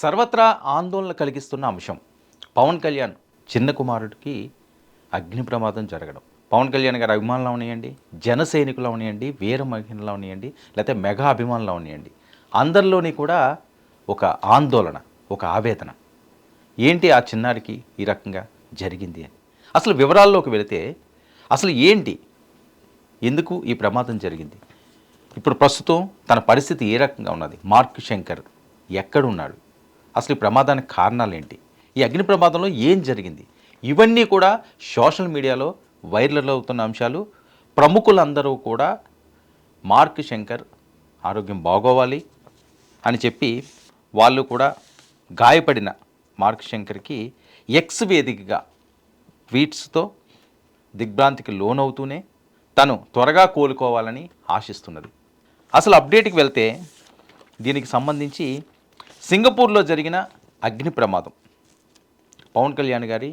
సర్వత్రా ఆందోళన కలిగిస్తున్న అంశం పవన్ కళ్యాణ్ చిన్న కుమారుడికి అగ్ని ప్రమాదం జరగడం. పవన్ కళ్యాణ్ గారి అభిమానులు అవనియండి, జన సైనికులు అవనియండి, వీర మహిళలు అవనియండి, లేకపోతే మెగా అభిమానులు అవనియండి, అందరిలోని కూడా ఒక ఆందోళన, ఒక ఆవేదన. ఏంటి ఆ చిన్నారికి ఈ రకంగా జరిగింది అని అసలు వివరాల్లోకి వెళితే అసలు ఏంటి, ఎందుకు ఈ ప్రమాదం జరిగింది, ఇప్పుడు ప్రస్తుతం తన పరిస్థితి ఏ రకంగా ఉన్నది, మార్క్ శంకర్ ఎక్కడున్నాడు, అసలు ఈ ప్రమాదానికి కారణాలు ఏంటి, ఈ అగ్ని ప్రమాదంలో ఏం జరిగింది, ఇవన్నీ కూడా సోషల్ మీడియాలో వైరల్ అవుతున్న అంశాలు. ప్రముఖులందరూ కూడా మార్క్ శంకర్ ఆరోగ్యం బాగోవాలి అని చెప్పి వాళ్ళు కూడా గాయపడిన మార్క్ శంకర్కి ఎక్స్ వేదికగా ట్వీట్స్తో దిగ్భ్రాంతికి లోనవుతూనే తను త్వరగా కోలుకోవాలని ఆశిస్తున్నది. అసలు అప్డేట్కి వెళ్తే దీనికి సంబంధించి సింగపూర్లో జరిగిన అగ్ని ప్రమాదం, పవన్ కళ్యాణ్ గారి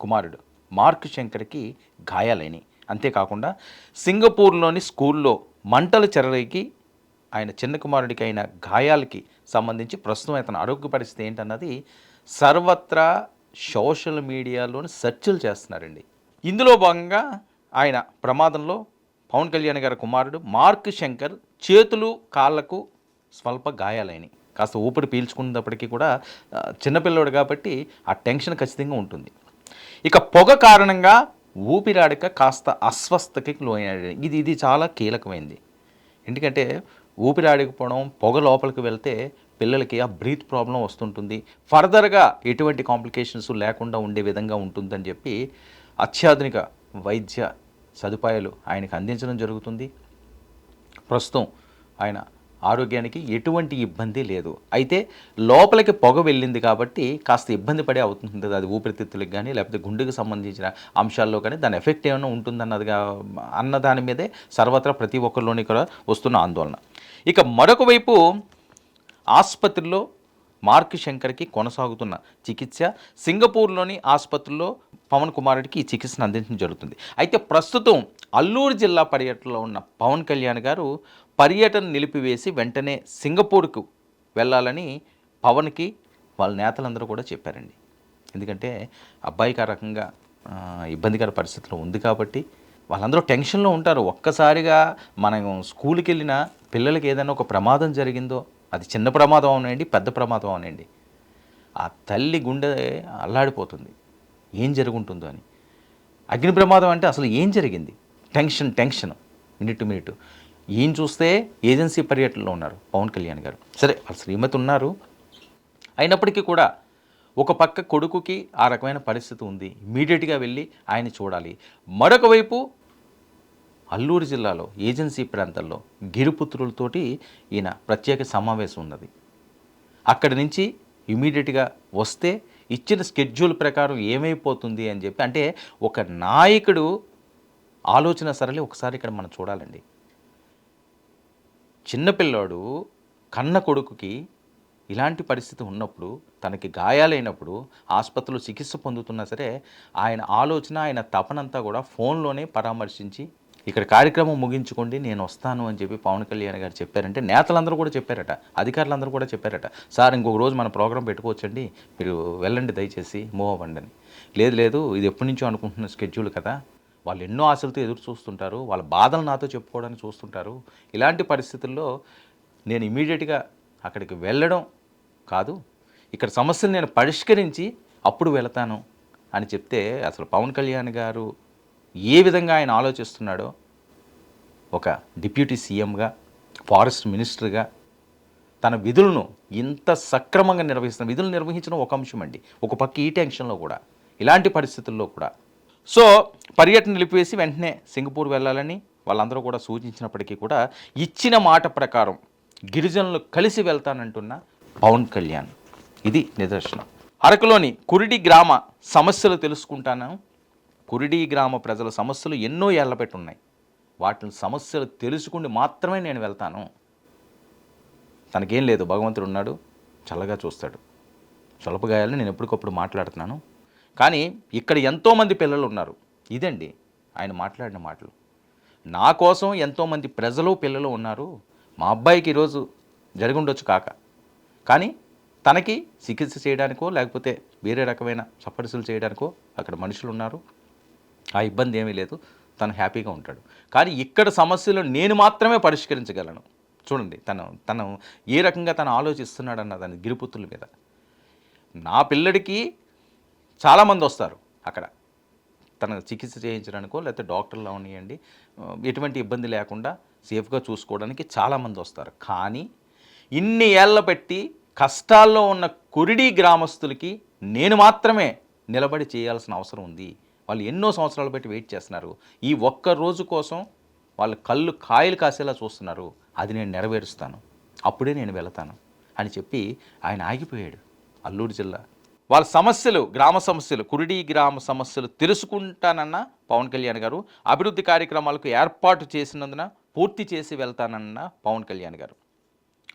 కుమారుడు మార్క్ శంకర్కి గాయాలైనవి. అంతేకాకుండా సింగపూర్లోని స్కూల్లో మంటలు చెలరేగి ఆయన చిన్న కుమారుడికి అయిన గాయాలకి సంబంధించి ప్రస్తుతం అతని ఆరోగ్య పరిస్థితి ఏంటన్నది సర్వత్రా సోషల్ మీడియాలోని సెర్చ్లు చేస్తున్నారండి. ఇందులో భాగంగా ఆయన ప్రమాదంలో పవన్ కళ్యాణ్ గారి కుమారుడు మార్క్ శంకర్ చేతులు కాళ్లకు స్వల్ప గాయాలైనవి. కాస్త ఊపిరి పీల్చుకున్నప్పటికీ కూడా చిన్నపిల్లడు కాబట్టి ఆ టెన్షన్ ఖచ్చితంగా ఉంటుంది. ఇక పొగ కారణంగా ఊపిరాడక కాస్త అస్వస్థతకి లోనయ్యాడు. ఇది చాలా కీలకమైంది. ఎందుకంటే ఊపిరాడకపోవడం, పొగ లోపలికి వెళ్తే పిల్లలకి ఆ బ్రీత్ ప్రాబ్లం వస్తుంటుంది, ఫర్దర్గా ఎటువంటి కాంప్లికేషన్స్ లేకుండా ఉండే విధంగా ఉంటుందని చెప్పి అత్యాధునిక వైద్య సదుపాయాలు ఆయనకు అందించడం జరుగుతుంది. ప్రస్తుతం ఆయన ఆరోగ్యానికి ఎటువంటి ఇబ్బంది లేదు. అయితే లోపలికి పొగ వెళ్ళింది కాబట్టి కాస్త ఇబ్బంది పడే అవుతుంది. అది ఊపిరితిత్తులకు కానీ లేకపోతే గుండెకు సంబంధించిన అంశాల్లో కానీ దాని ఎఫెక్ట్ ఏమైనా ఉంటుందన్నదిగా అన్న దాని మీదే సర్వత్రా ప్రతి ఒక్కరిలోని కూడా వస్తున్న ఆందోళన. ఇక మరొక వైపు ఆసుపత్రిలో మార్క్ శంకర్కి కొనసాగుతున్న చికిత్స, సింగపూర్లోని ఆసుపత్రిలో పవన్ కుమారుడికి ఈ చికిత్సను అందించడం జరుగుతుంది. అయితే ప్రస్తుతం అల్లూరు జిల్లా పర్యటనలో ఉన్న పవన్ కళ్యాణ్ గారు పర్యటన నిలిపివేసి వెంటనే సింగపూర్కు వెళ్ళాలని పవన్కి వాళ్ళ నేతలందరూ కూడా చెప్పారండి. ఎందుకంటే అబ్బాయికి ఆ రకంగా ఇబ్బందికర పరిస్థితిలో ఉంది కాబట్టి వాళ్ళందరూ టెన్షన్లో ఉంటారు. ఒక్కసారిగా మనం స్కూల్కి వెళ్ళిన పిల్లలకి ఏదైనా ఒక ప్రమాదం జరిగిందో, అది చిన్న ప్రమాదం అవనండి, పెద్ద ప్రమాదం అవనండి, ఆ తల్లి గుండె అల్లాడిపోతుంది ఏం జరుగుంటుందో అని. అగ్ని ప్రమాదం అంటే అసలు ఏం జరిగింది, టెన్షన్ మినిట్ టు మినిట్. ఈయన చూస్తే ఏజెన్సీ పర్యటనలో ఉన్నారు పవన్ కళ్యాణ్ గారు. సరే వాళ్ళ శ్రీమతి ఉన్నారు, అయినప్పటికీ కూడా ఒక పక్క కొడుకుకి ఆ రకమైన పరిస్థితి ఉంది, ఇమీడియట్గా వెళ్ళి ఆయన చూడాలి. మరొక వైపు అల్లూరు జిల్లాలో ఏజెన్సీ ప్రాంతాల్లో గిరిపుత్రులతోటి ఈయన ప్రత్యేక సమావేశం ఉన్నది. అక్కడి నుంచి ఇమీడియట్గా వస్తే ఇచ్చిన స్కెడ్యూల్ ప్రకారం ఏమైపోతుంది అని చెప్పి, అంటే ఒక నాయకుడు ఆలోచన సరళి ఒకసారి ఇక్కడ మనం చూడాలండి. చిన్నపిల్లాడు కన్న కొడుకుకి ఇలాంటి పరిస్థితి ఉన్నప్పుడు, తనకి గాయాలైనప్పుడు ఆసుపత్రిలో చికిత్స పొందుతున్నా సరే ఆయన ఆలోచన, ఆయన తపనంతా కూడా ఫోన్లోనే పరామర్శించి ఇక్కడ కార్యక్రమం ముగించుకోండి నేను వస్తాను అని చెప్పి పవన్ కళ్యాణ్ గారు చెప్పారంటే నేతలందరూ కూడా చెప్పారట, అధికారులందరూ కూడా చెప్పారట, సార్ ఇంకొక రోజు మన ప్రోగ్రాం పెట్టుకోవచ్చండి, మీరు వెళ్ళండి దయచేసి మూవ్ అవ్వండి అని. లేదు ఇది ఎప్పటి నుంచో అనుకుంటున్న స్కెడ్యూల్ కదా, వాళ్ళు ఎన్నో ఆశలతో ఎదురు చూస్తుంటారు, వాళ్ళ బాధలు నాతో చెప్పుకోవడానికి చూస్తుంటారు, ఇలాంటి పరిస్థితుల్లో నేను ఇమీడియట్గా అక్కడికి వెళ్ళడం కాదు, ఇక్కడ సమస్యను నేను పరిష్కరించి అప్పుడు వెళతాను అని చెప్తే అసలు పవన్ కళ్యాణ్ గారు ఏ విధంగా ఆయన ఆలోచిస్తున్నాడో, ఒక డిప్యూటీ సీఎంగా, ఫారెస్ట్ మినిస్టర్గా తన విధులను ఇంత సక్రమంగా నిర్వహిస్తున్న, విధులు నిర్వహించడం ఒక అంశం అండి, ఒక పక్క ఈ టెన్షన్లో కూడా ఇలాంటి పరిస్థితుల్లో కూడా. సో పర్యటన నిలిపివేసి వెంటనే సింగపూర్ వెళ్ళాలని వాళ్ళందరూ కూడా సూచించినప్పటికీ కూడా ఇచ్చిన మాట ప్రకారం గిరిజనులు కలిసి వెళ్తానంటున్న పవన్ కళ్యాణ్, ఇది నిదర్శనం. అరకులోని కురిడి గ్రామ సమస్యలు తెలుసుకుంటాను, కురిడి గ్రామ ప్రజల సమస్యలు ఎన్నో ఏళ్లపెట్టి ఉన్నాయి, వాటిని సమస్యలు తెలుసుకుని మాత్రమే నేను వెళ్తాను, తనకేం లేదు, భగవంతుడు ఉన్నాడు, చల్లగా చూస్తాడు, స్వల్ప గాయాలని నేను ఎప్పటికప్పుడు మాట్లాడుతున్నాను, కానీ ఇక్కడ ఎంతోమంది పిల్లలు ఉన్నారు, ఇదండి ఆయన మాట్లాడిన మాటలు. నా కోసం ఎంతోమంది ప్రజలు పిల్లలు ఉన్నారు, మా అబ్బాయికి ఈరోజు జరిగి ఉండొచ్చు కాక, కానీ తనకి చికిత్స చేయడానికో లేకపోతే వేరే రకమైన సపరిసలు చేయడానికో అక్కడ మనుషులు ఉన్నారు, ఆ ఇబ్బంది ఏమీ లేదు, తను హ్యాపీగా ఉంటాడు. కానీ ఇక్కడ సమస్యలు నేను మాత్రమే పరిష్కరించగలను. చూడండి తను ఏ రకంగా తను ఆలోచిస్తున్నాడన్న దాని గిరిపుత్తుల మీద. నా పిల్లడికి చాలామంది వస్తారు అక్కడ తన చికిత్స చేయించడానికో లేకపోతే డాక్టర్లు అవనియండి, ఎటువంటి ఇబ్బంది లేకుండా సేఫ్గా చూసుకోవడానికి చాలామంది వస్తారు. కానీ ఇన్ని ఏళ్ళ పెట్టి కష్టాల్లో ఉన్న కురిడి గ్రామస్తులకి నేను మాత్రమే నిలబడి చేయాల్సిన అవసరం ఉంది. వాళ్ళు ఎన్నో సంవత్సరాలు పెట్టి వెయిట్ చేస్తున్నారు. ఈ ఒక్క రోజు కోసం వాళ్ళ కళ్ళు కాయలు కాసేలా చూస్తున్నారు. అది నేను నెరవేరుస్తాను, అప్పుడే నేను వెళతాను అని చెప్పి ఆయన ఆగిపోయాడు. అల్లూరు జిల్లా వాళ్ళ సమస్యలు, గ్రామ సమస్యలు, కురిడి గ్రామ సమస్యలు తెలుసుకుంటానన్న పవన్ కళ్యాణ్ గారు, అభివృద్ధి కార్యక్రమాలకు ఏర్పాటు చేసినందున పూర్తి చేసి వెళ్తానన్న పవన్ కళ్యాణ్ గారు.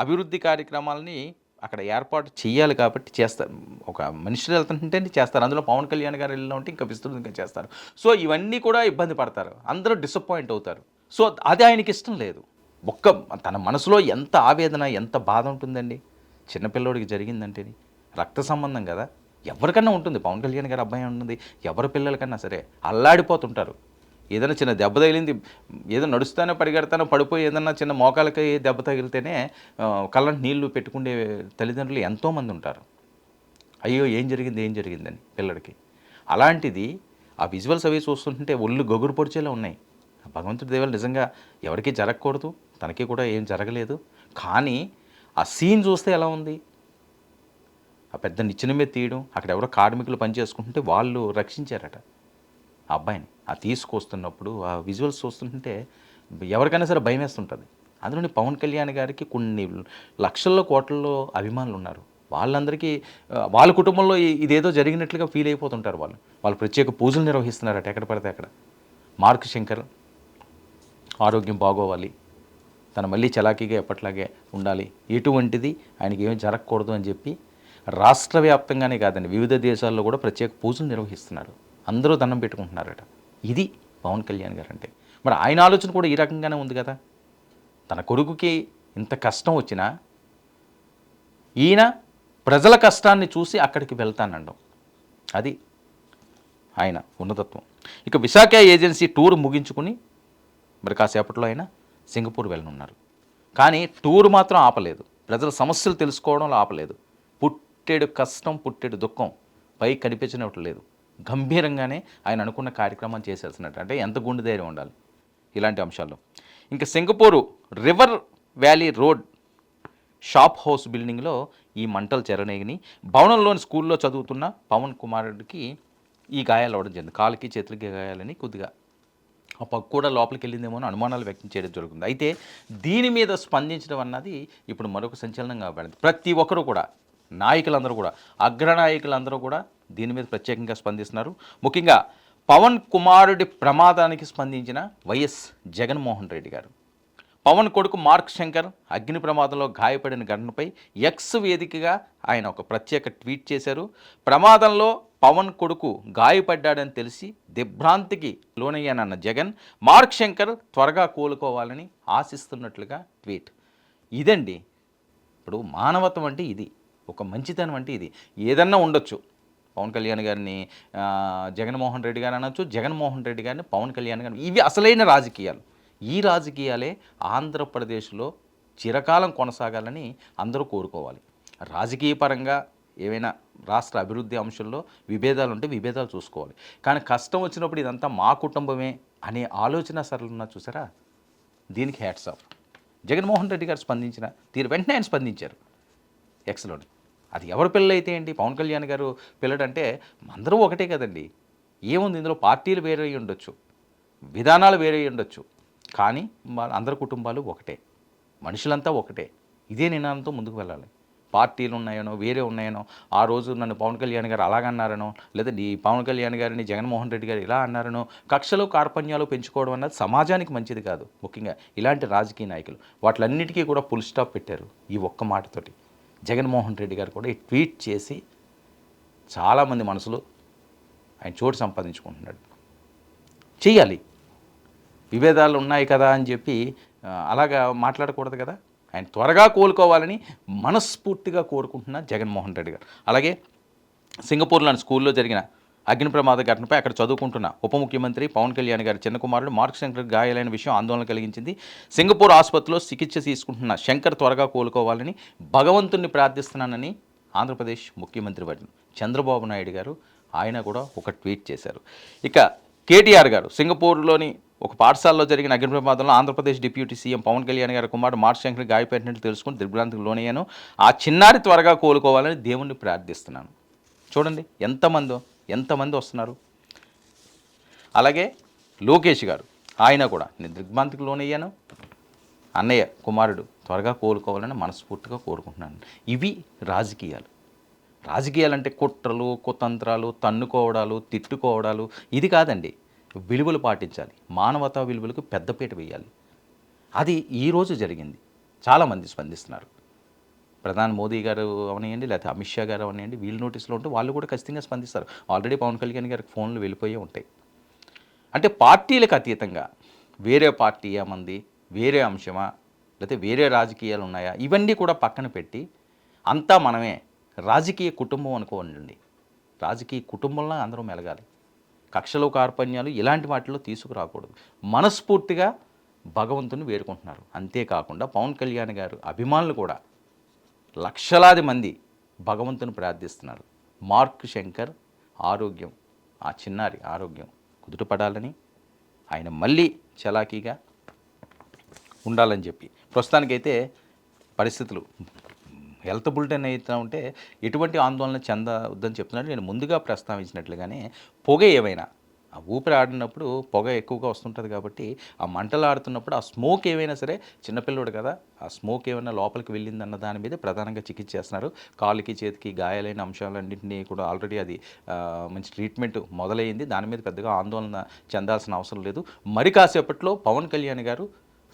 అభివృద్ధి కార్యక్రమాలని అక్కడ ఏర్పాటు చేయాలి కాబట్టి చేస్తారు. ఒక మనుషులు వెళ్తుంటే చేస్తారు, అందులో పవన్ కళ్యాణ్ గారు వెళ్ళిన ఉంటే ఇంకా విస్తృతంగా చేస్తారు. సో ఇవన్నీ కూడా ఇబ్బంది పడతారు, అందరూ డిసప్పాయింట్ అవుతారు. సో అది ఆయనకి ఇష్టం లేదు. తన మనసులో ఎంత ఆవేదన, ఎంత బాధ ఉంటుందండి. చిన్నపిల్లోడికి జరిగిందంటేని రక్త సంబంధం కదా, ఎవరికన్నా ఉంటుంది. పవన్ కళ్యాణ్ గారి అబ్బాయి ఉంటుంది, ఎవరి పిల్లలకన్నా సరే అల్లాడిపోతుంటారు. ఏదైనా చిన్న దెబ్బ తగిలింది, ఏదో నడుస్తానో పరిగెడతానో పడిపోయి ఏదన్నా చిన్న మోకాలకి దెబ్బ తగిలితేనే కళ్ళంటి నీళ్లు పెట్టుకునే తల్లిదండ్రులు ఎంతోమంది ఉంటారు. అయ్యో ఏం జరిగిందని పిల్లడికి. అలాంటిది ఆ విజువల్స్ అవి చూస్తుంటే ఒళ్ళు గొగురు పొడిచేలా ఉన్నాయి. భగవంతుడి దేవాలు నిజంగా ఎవరికీ జరగకూడదు, తనకి కూడా ఏం జరగలేదు. కానీ ఆ సీన్ చూస్తే ఎలా ఉంది, ఆ పెద్ద నిచ్చెన మీద తీయడం, అక్కడ ఎవరో కార్మికులు పనిచేసుకుంటుంటే వాళ్ళు రక్షించారట ఆ అబ్బాయిని. ఆ తీసుకొస్తున్నప్పుడు ఆ విజువల్స్ చూస్తుంటే ఎవరికైనా సరే భయం వేస్తుంటుంది. అందులోని పవన్ కళ్యాణ్ గారికి కొన్ని లక్షల్లో కోట్లలో అభిమానులు ఉన్నారు. వాళ్ళందరికీ వాళ్ళ కుటుంబంలో ఇదేదో జరిగినట్లుగా ఫీల్ అయిపోతుంటారు. వాళ్ళు ప్రత్యేక పూజలు నిర్వహిస్తున్నారట ఎక్కడ పడితే అక్కడ. మార్క్ శంకర్ ఆరోగ్యం బాగోవాలి, తను మళ్ళీ చలాకీగా ఎప్పట్లాగే ఉండాలి, ఎటువంటిది ఆయనకి ఏమీ జరగకూడదు అని చెప్పి రాష్ట్ర వ్యాప్తంగానే కాదండి, వివిధ దేశాల్లో కూడా ప్రత్యేక పూజలు నిర్వహిస్తున్నారు. అందరూ దండం పెట్టుకుంటున్నారట. ఇది పవన్ కళ్యాణ్ గారు అంటే. మరి ఆయన ఆలోచన కూడా ఈ రకంగానే ఉంది కదా. తన కొడుకుకి ఇంత కష్టం వచ్చినా ఈయన ప్రజల కష్టాన్ని చూసి అక్కడికి వెళ్తానండం, అది ఆయన ఉన్నతత్వం. ఇక విశాఖ ఏజెన్సీ టూర్ ముగించుకుని మరి కాసేపట్లో ఆయన సింగపూర్ వెళ్ళనున్నారు. కానీ టూర్ మాత్రం ఆపలేదు, ప్రజల సమస్యలు తెలుసుకోవడంలో ఆపలేదు. పుట్టెడు కష్టం, పుట్టెడు దుఃఖం పైకి కనిపించినట్లేదు. గంభీరంగానే ఆయన అనుకున్న కార్యక్రమం చేసేసినట్టు. అంటే ఎంత గుండె ధైర్యం ఉండాలి ఇలాంటి అంశాల్లో. ఇంకా Singapore river valley road shop house బిల్డింగ్లో ఈ మంటలు చెరనేగిని భవనంలోని స్కూల్లో చదువుతున్న పవన్ కుమారుడికి ఈ గాయాలు అవ్వడం జరిగింది. కాలుకి చేతులకి గాయాలని కొద్దిగా ఆ పక్క కూడా లోపలికి వెళ్ళిందేమో అని అనుమానాలు వ్యక్తం చేయడం జరుగుతుంది. అయితే దీని మీద స్పందించడం అన్నది ఇప్పుడు మరొక సంచలనంగా పడింది. ప్రతి ఒక్కరూ కూడా, నాయకులందరూ కూడా, అగ్రనాయకులందరూ కూడా దీని మీద ప్రత్యేకంగా స్పందిస్తున్నారు. ముఖ్యంగా పవన్ కుమారుడి ప్రమాదానికి స్పందించిన వైఎస్ జగన్మోహన్ రెడ్డి గారు. పవన్ కొడుకు మార్క్ శంకర్ అగ్ని ప్రమాదంలో గాయపడిన ఘటనపై ఎక్స్ వేదికగా ఆయన ఒక ప్రత్యేక ట్వీట్ చేశారు. ప్రమాదంలో పవన్ కొడుకు గాయపడ్డాడని తెలిసి దిగ్భ్రాంతికి లోనయ్యానన్న జగన్, మార్క్ శంకర్ త్వరగా కోలుకోవాలని ఆశిస్తున్నట్లుగా ట్వీట్. ఇదండి ఇప్పుడు మానవత్వం అంటే ఇది, ఒక మంచితనం అంటే ఇది. ఏదన్నా ఉండొచ్చు, పవన్ కళ్యాణ్ గారిని జగన్మోహన్ రెడ్డి గారు అనొచ్చు, జగన్మోహన్ రెడ్డి గారిని పవన్ కళ్యాణ్ గారిని. ఇవి అసలైన రాజకీయాలు. ఈ రాజకీయాలే ఆంధ్రప్రదేశ్లో చిరకాలం కొనసాగాలని అందరూ కోరుకోవాలి. రాజకీయ పరంగా ఏవైనా రాష్ట్ర అభివృద్ధి అంశంలో విభేదాలు ఉంటే విభేదాలు చూసుకోవాలి. కానీ కష్టం వచ్చినప్పుడు ఇదంతా మా కుటుంబమే అనే ఆలోచన సరళన చూసారా, దీనికి హ్యాట్స్ ఆఫ్. జగన్మోహన్ రెడ్డి గారు స్పందించిన తీరు వెంటనే ఆయన స్పందించారు ఎక్స్లోని. అది ఎవరి పిల్లలైతే ఏంటి, పవన్ కళ్యాణ్ గారు పిల్లడంటే అందరూ ఒకటే కదండి. ఏముంది ఇందులో, పార్టీలు వేరే ఉండొచ్చు, విధానాలు వేరే ఉండొచ్చు, కానీ అందరి కుటుంబాలు ఒకటే, మనుషులంతా ఒకటే. ఇదే నినాదంతో ముందుకు వెళ్ళాలి. పార్టీలు ఉన్నాయనో వేరే ఉన్నాయనో, ఆ రోజు నన్ను పవన్ కళ్యాణ్ గారు అలాగన్నారనో, లేదా ఈ పవన్ కళ్యాణ్ గారిని జగన్మోహన్ రెడ్డి గారు ఇలా అన్నారనో కక్షలు కార్పణ్యాలు పెంచుకోవడం అన్నది సమాజానికి మంచిది కాదు. ముఖ్యంగా ఇలాంటి రాజకీయ నాయకులు వాటిలన్నిటికీ కూడా ఫుల్ స్టాప్ పెట్టారు ఈ ఒక్క మాటతోటి. జగన్మోహన్ రెడ్డి గారు కూడా ఈ ట్వీట్ చేసి చాలామంది మనసులో ఆయన చోటు సంపాదించుకుంటున్నాడు. చెయ్యాలి, విభేదాలు ఉన్నాయి కదా అని చెప్పి అలాగా మాట్లాడకూడదు కదా. ఆయన త్వరగా కోలుకోవాలని మనస్ఫూర్తిగా కోరుకుంటున్న జగన్మోహన్ రెడ్డి గారు. అలాగే సింగపూర్లోని స్కూల్లో జరిగిన అగ్ని ప్రమాద ఘటనపై అక్కడ చదువుకుంటున్న ఉప ముఖ్యమంత్రి పవన్ కళ్యాణ్ గారి చిన్న కుమారుడు మార్క్ శంకర్ గాయాలైన విషయం ఆందోళన కలిగించింది. సింగపూర్ ఆసుపత్రిలో చికిత్స తీసుకుంటున్న శంకర్ త్వరగా కోలుకోవాలని భగవంతుణ్ణి ప్రార్థిస్తున్నానని ఆంధ్రప్రదేశ్ ముఖ్యమంత్రి వర్యులు చంద్రబాబు నాయుడు గారు ఆయన కూడా ఒక ట్వీట్ చేశారు. ఇక కేటీఆర్ గారు సింగపూర్లోని ఒక పాఠశాలలో జరిగిన అగ్ని ప్రమాదంలో ఆంధ్రప్రదేశ్ డిప్యూటీ సీఎం పవన్ కళ్యాణ్ గారి కుమారుడు మార్క్ శంకర్ గాయపడినట్లు తెలుసుకుని దిగ్భ్రాంతికి లోనయ్యాను. ఆ చిన్నారి త్వరగా కోలుకోవాలని దేవుణ్ణి ప్రార్థిస్తున్నాను. చూడండి ఎంతమంది వస్తున్నారు. అలాగే లోకేష్ గారు ఆయన కూడా నేను దిగ్భ్రాంతికి లోనయ్యాను, అన్నయ్య కుమారుడు త్వరగా కోలుకోవాలని మనస్ఫూర్తిగా కోరుకుంటున్నాను. ఇవి రాజకీయాలు అంటే కుట్రలు, కుతంత్రాలు, తన్నుకోవడాలు, తిట్టుకోవడాలు ఇది కాదండి. విలువలు పాటించాలి, మానవతా విలువలకు పెద్దపీట వేయాలి. అది ఈరోజు జరిగింది. చాలామంది స్పందిస్తున్నారు. ప్రధాని మోదీ గారు అవనియండి, లేకపోతే అమిత్ షా గారు అవనియండి, వీళ్ళు నోటీసులో ఉంటే వాళ్ళు కూడా ఖచ్చితంగా స్పందిస్తారు. ఆల్రెడీ పవన్ కళ్యాణ్ గారికి ఫోన్లు వెళ్ళిపోయే ఉంటాయి. అంటే పార్టీలకు అతీతంగా వేరే పార్టీ ఏమంది, వేరే అంశమా, లేకపోతే వేరే రాజకీయాలు ఉన్నాయా, ఇవన్నీ కూడా పక్కన పెట్టి అంతా మనమే రాజకీయ కుటుంబం అనుకోండి. రాజకీయ కుటుంబంలో అందరూ మెలగాలి. కక్షలు, కార్పణ్యాలు ఇలాంటి వాటిలో తీసుకురాకూడదు. మనస్ఫూర్తిగా భగవంతుని వేడుకుంటున్నారు. అంతేకాకుండా పవన్ కళ్యాణ్ గారు అభిమానులు కూడా లక్షలాది మంది భగవంతుని ప్రార్థిస్తున్నారు. మార్క్ శంకర్ ఆరోగ్యం, ఆ చిన్నారి ఆరోగ్యం కుదుటపడాలని, ఆయన మళ్ళీ చలాకీగా ఉండాలని చెప్పి ప్రస్తుతానికైతే పరిస్థితులు హెల్త్ బులెటిన్ అవుతూ ఉంటే ఎటువంటి ఆందోళన చెందవద్దని చెప్తున్నాడు. నేను ముందుగా ప్రస్తావించినట్లుగానే పొగ ఏమైనా ఆ ఊపిరి ఆడినప్పుడు పొగ ఎక్కువగా వస్తుంటుంది కాబట్టి ఆ మంటలు ఆడుతున్నప్పుడు ఆ స్మోక్ ఏమైనా సరే, చిన్నపిల్లడు కదా, ఆ స్మోక్ ఏమైనా లోపలికి వెళ్ళిందన్న దాని మీద ప్రధానంగా చికిత్స చేస్తున్నారు. కాలుకి చేతికి గాయాలైన అంశాలన్నింటినీ కూడా ఆల్రెడీ అది మంచి ట్రీట్మెంట్ మొదలైంది. దాని మీద పెద్దగా ఆందోళన చెందాల్సిన అవసరం లేదు. మరి కాసేపట్లో పవన్ కళ్యాణ్ గారు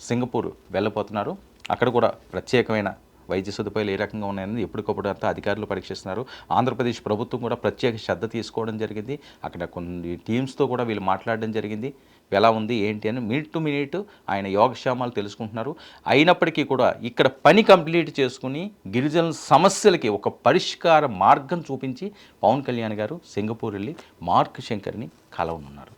సింగపూర్ వెళ్ళబోతున్నారు. అక్కడ కూడా ప్రత్యేకమైన వైద్య సదుపాయాలు ఏ రకంగా ఉన్నాయని ఎప్పటికప్పుడు అంతా అధికారులు పరీక్షిస్తున్నారు. ఆంధ్రప్రదేశ్ ప్రభుత్వం కూడా ప్రత్యేక శ్రద్ధ తీసుకోవడం జరిగింది. అక్కడ కొన్ని టీమ్స్తో కూడా వీళ్ళు మాట్లాడడం జరిగింది. ఎలా ఉంది ఏంటి అని మినిట్ టు మినిట్ ఆయన యోగక్షేమాలు తెలుసుకుంటున్నారు. అయినప్పటికీ కూడా ఇక్కడ పని కంప్లీట్ చేసుకుని గిరిజనుల సమస్యలకి ఒక పరిష్కార మార్గం చూపించి పవన్ కళ్యాణ్ గారు సింగపూర్ వెళ్ళి మార్క్ శంకర్ని కలవనున్నారు.